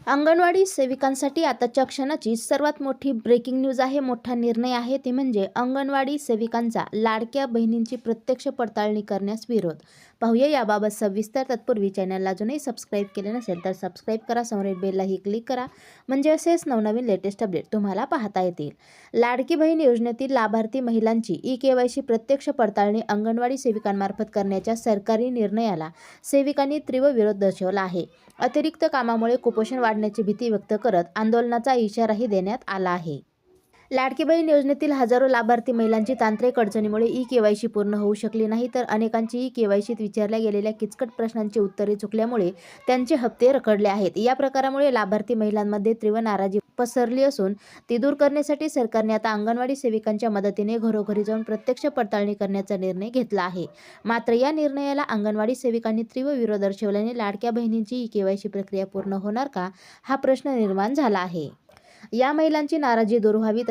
अंगणवाडी सेविकांसाठी आताच्या क्षणाची सर्वात मोठी ब्रेकिंग न्यूज आहे. मोठा निर्णय आहे ते म्हणजे अंगणवाडी सेविकांचा लाडक्या बहिणींची प्रत्यक्ष पडताळणी करण्यास विरोध. पाहूया याबाबत सविस्तर. तत्पूर्वी चॅनलला अजूनही सबस्क्राईब केले नसेल तर सबस्क्राईब करा, समोरील बेललाही क्लिक करा, म्हणजे असेच नवनवीन लेटेस्ट अपडेट तुम्हाला पाहता येतील. लाडकी बहीण योजनेतील लाभार्थी महिलांची ई-केवायसी प्रत्यक्ष पडताळणी अंगणवाडी सेविकांमार्फत करण्याच्या सरकारी निर्णयाला सेविकांनी तीव्र विरोध दर्शवला आहे. अतिरिक्त कामामुळे कुपोषण वाढण्याची भीती व्यक्त करत आंदोलनाचा इशाराही देण्यात आला आहे. लाडकी बहीण योजनेतील हजारो लाभार्थी महिलांची तांत्रिक अडचणीमुळे ई-केवायसी पूर्ण होऊ शकली नाही, तर अनेकांची ई-केवायसीत विचारल्या गेलेल्या किचकट प्रश्नांची उत्तरे चुकल्यामुळे त्यांचे हप्ते रखडले आहेत. या प्रकारामुळे लाभार्थी महिलांमध्ये तीव्र नाराजी पसरली असून ती दूर करण्यासाठी सरकारने आता अंगणवाडी सेविकांच्या मदतीने घरोघरी जाऊन प्रत्यक्ष पडताळणी करण्याचा निर्णय घेतला आहे. मात्र या निर्णयाला अंगणवाडी सेविकांनी तीव्र विरोध दर्शवल्याने लाडक्या बहिणींची ई-केवायसी प्रक्रिया पूर्ण होणार का, हा प्रश्न निर्माण झाला आहे. या महिलांची नाराजी दूर व्हावी,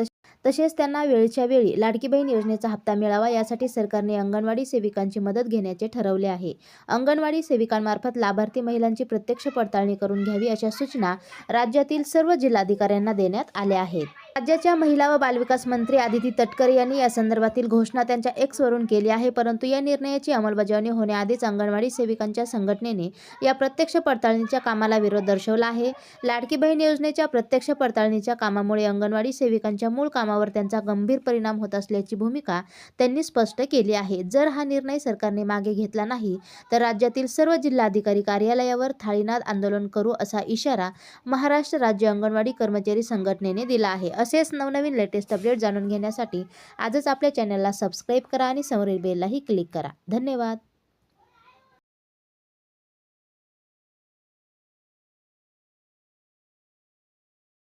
तसेच त्यांना वेळच्या वेळी लाडकी बहीण योजनेचा हप्ता मिळावा, यासाठी सरकारने अंगणवाडी सेविकांची मदत घेण्याचे ठरवले आहे. अंगणवाडी सेविकांमार्फत लाभार्थी महिलांची प्रत्यक्ष पडताळणी करून घ्यावी, अशा सूचना राज्यातील सर्व जिल्हाधिकाऱ्यांना देण्यात आल्या आहेत. राज्याच्या महिला व बालविकास मंत्री आदिती तटकरे यांनी या संदर्भातील घोषणा त्यांच्या एक्सवरून केली आहे. परंतु या निर्णयाची अंमलबजावणी होण्याआधीच अंगणवाडी सेविकांच्या संघटनेने या प्रत्यक्ष पडताळणीच्या कामाला विरोध दर्शवला आहे. लाडकी बहीण योजनेच्या प्रत्यक्ष पडताळणीच्या कामामुळे अंगणवाडी सेविकांच्या मूळ कामावर त्यांचा गंभीर परिणाम होत असल्याची भूमिका त्यांनी स्पष्ट केली आहे. जर हा निर्णय सरकारने मागे घेतला नाही तर राज्यातील सर्व जिल्हाधिकारी कार्यालयावर थाळीनाद आंदोलन करू, असा इशारा महाराष्ट्र राज्य अंगणवाडी कर्मचारी संघटनेने दिला आहे. असेच नवनवीन लेटेस्ट अपडेट जाणून घेण्यासाठी आजच आपल्या चॅनलला सबस्क्राईब करा आणि समोरील बेललाही क्लिक करा. धन्यवाद.